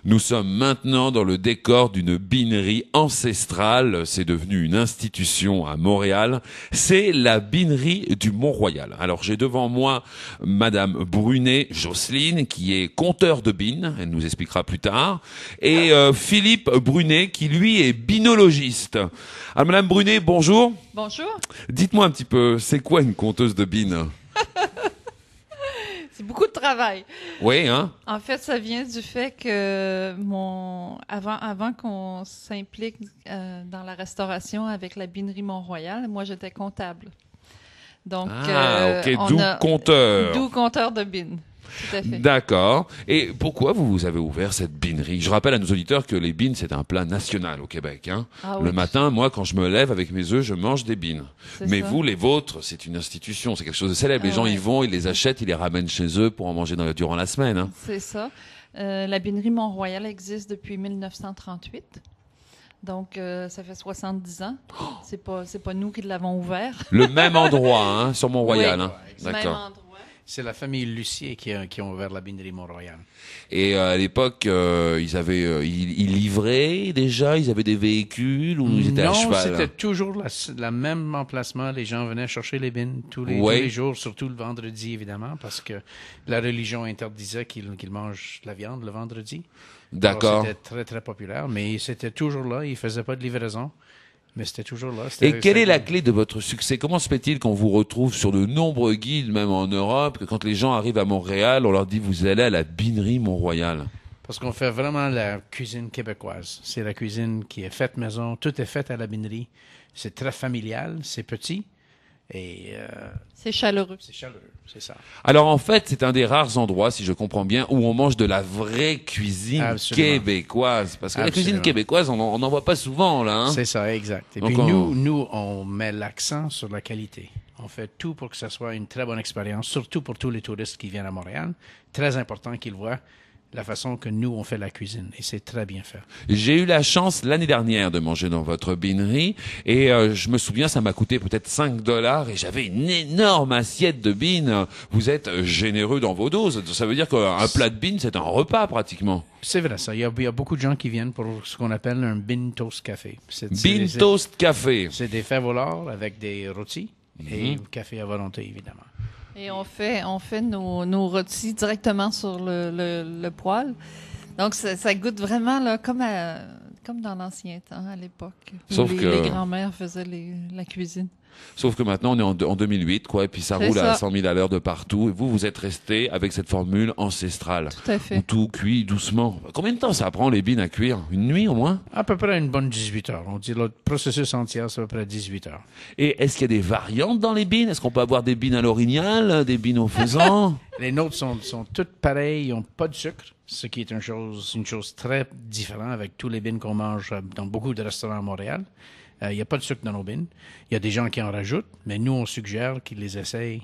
Nous sommes maintenant dans le décor d'une binerie ancestrale. C'est devenu une institution à Montréal. C'est la binerie du Mont-Royal. Alors, j'ai devant moi Madame Brunet Jocelyne, qui est conteur de bines. Elle nous expliquera plus tard. Et Philippe Brunet, qui lui est binologiste. Alors, Madame Brunet, bonjour. Bonjour. Dites-moi un petit peu, c'est quoi une conteuse de bines? C'est beaucoup de travail. Oui, hein? En fait, ça vient du fait que avant qu'on s'implique dans la restauration avec la binerie Mont-Royal, moi j'étais comptable. Donc, ok, d'où conteur. D'où conteur de bines. Tout à fait. D'accord. Et pourquoi vous avez ouvert cette binerie? Je rappelle à nos auditeurs que les bines, c'est un plat national au Québec. Hein. Ah, Le oui. matin, moi, quand je me lève avec mes œufs, je mange des bines. Mais ça. vous, les vôtres, c'est une institution, c'est quelque chose de célèbre. Les gens ouais. y vont, ils les achètent, ils les ramènent chez eux pour en manger durant la semaine. Hein. C'est ça. La binerie Mont-Royal existe depuis 1938. Donc, ça fait 70 ans. C'est pas nous qui l'avons ouvert. Le même endroit, hein, sur Mont-Royal. Oui, Hein. même D'accord. endroit. C'est la famille Lucier qui ont ouvert la binerie Mont-Royal. Et à l'époque, ils livraient déjà, ils avaient des véhicules ou ils étaient à Non, cheval? c'était toujours la même emplacement. Les gens venaient chercher les bines tous les jours, surtout le vendredi, évidemment, parce que la religion interdisait qu'ils mangent la viande le vendredi. D'accord. C'était très, très populaire, mais c'était toujours là. Ils faisaient pas de livraison, mais c'était toujours là. Et quelle est la clé de votre succès? Comment se fait-il qu'on vous retrouve sur de nombreux guides, même en Europe, que quand les gens arrivent à Montréal, on leur dit vous allez à la binerie Mont-Royal? Parce qu'on fait vraiment la cuisine québécoise. C'est la cuisine qui est faite maison. Tout est fait à la binerie. C'est très familial, c'est petit et C'est chaleureux. c'est chaleureux, c'est ça. Alors en fait, c'est un des rares endroits, si je comprends bien, où on mange de la vraie cuisine Absolument. québécoise. Parce que la Absolument. cuisine québécoise, on n'en voit pas souvent, là. Hein? C'est ça, exact. Et Donc, puis nous, on met l'accent sur la qualité. On fait tout pour que ce soit une très bonne expérience, surtout pour tous les touristes qui viennent à Montréal. Très important qu'ils voient la façon que nous, on fait la cuisine. Et c'est très bien fait. J'ai eu la chance l'année dernière de manger dans votre binerie et je me souviens, ça m'a coûté peut-être 5 $ et j'avais une énorme assiette de bines. Vous êtes généreux dans vos doses. Ça veut dire qu'un plat de bines, c'est un repas pratiquement. C'est vrai, ça. Il y a beaucoup de gens qui viennent pour ce qu'on appelle un bean toast café. Bean toast café. C'est des fèves au lard avec des rôtis et café à volonté, évidemment. Et on fait nos rôtis directement sur le poêle. Donc, ça goûte vraiment là, comme dans l'ancien temps, à l'époque, où Sauf que- les grands-mères faisaient la cuisine. Sauf que maintenant, on est en 2008, quoi, et puis ça C'est roule à ça. 100 000 à l'heure de partout. Et vous êtes resté avec cette formule ancestrale. Tout à Où fait. tout cuit doucement. Combien de temps ça prend les bines à cuire? Une nuit au moins? À peu près une bonne 18 heures. On dit le processus entier, c'est à peu près 18 heures. Et est-ce qu'il y a des variantes dans les bines? Est-ce qu'on peut avoir des bines à l'orignal, des bines au faisan? Les nôtres sont toutes pareilles, ils n'ont pas de sucre, ce qui est une chose très différente avec tous les bines qu'on mange dans beaucoup de restaurants à Montréal. Il n'y a pas de sucre dans nos bines. Il y a des gens qui en rajoutent, mais nous, on suggère qu'ils les essayent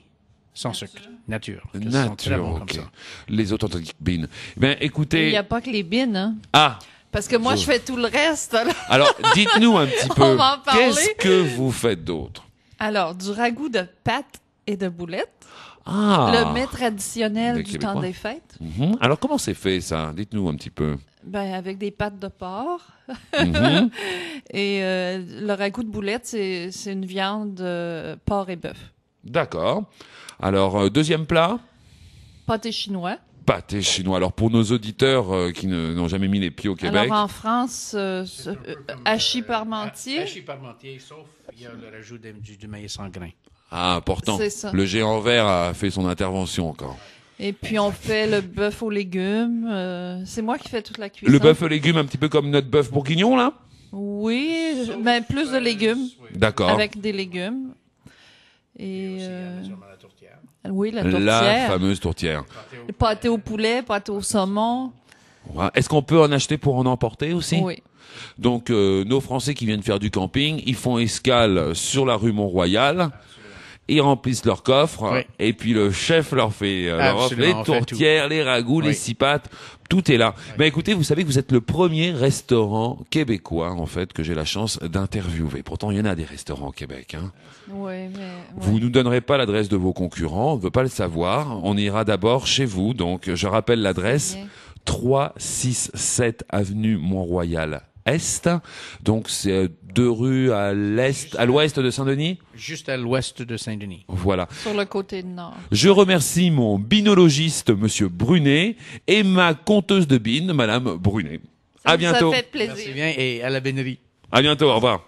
sans sucre, nature. que ce sont très Nature, bons ok. comme ça. Les authentiques bines. Ben, Il écoutez. n'y a pas que les bines, hein? Ah! Parce que moi, Je- je fais tout le reste. Là. Alors, dites-nous un petit On peu. va en parler. Qu'est-ce que vous faites d'autre? Alors, du ragoût de pâtes et de boulettes. Ah! Le mets traditionnel Les du Québécois. temps des fêtes. Mhm. Alors, comment c'est fait, ça? Dites-nous un petit peu. Ben, avec des pâtes de porc. Mhm. Et le ragoût de boulettes, c'est une viande porc et bœuf. D'accord. Alors, deuxième plat? Pâté chinois. Pâté chinois. Alors, pour nos auditeurs qui n'ont jamais mis les pieds au Québec. Alors, en France, hachis parmentier. Hachis parmentier, sauf il y a le rajout du maïs en grains. Ah, important. C'est ça. Le géant vert a fait son intervention encore. Et puis, on fait le bœuf aux légumes. C'est moi qui fais toute la cuisson. Le bœuf aux légumes, un petit peu comme notre bœuf bourguignon, là? Oui, mais plus de légumes. D'accord. Avec des légumes. Et la tourtière. oui, la La tourtière. fameuse tourtière. Le pâté au poulet, pâté au saumon. Ouais. Est-ce qu'on peut en acheter pour en emporter aussi? Oui. Donc, nos Français qui viennent faire du camping, ils font escale sur la rue Mont-Royal. Ils remplissent leur coffre Oui. et puis le chef leur offre Absolument, les on fait tourtières, les ragoûts, les Oui. six pâtes, tout est là. Ben écoutez, vous savez que vous êtes le premier restaurant québécois en fait que j'ai la chance d'interviewer. Pourtant, il y en a des restaurants au Québec. Hein. Oui, mais Vous nous donnerez pas l'adresse de vos concurrents, on ne veut pas le savoir. On ira d'abord chez vous. Donc, je rappelle l'adresse. bien. 367 avenue Mont-Royal Est. Donc c'est 2 rues à l'ouest de Saint-Denis. Juste à l'ouest de Saint-Denis. Voilà. Sur le côté nord. Je remercie mon binologiste, monsieur Brunet, et ma conteuse de bines, madame Brunet. À bientôt. Ça fait plaisir. Merci bien et à la bénérie. À bientôt. Au revoir.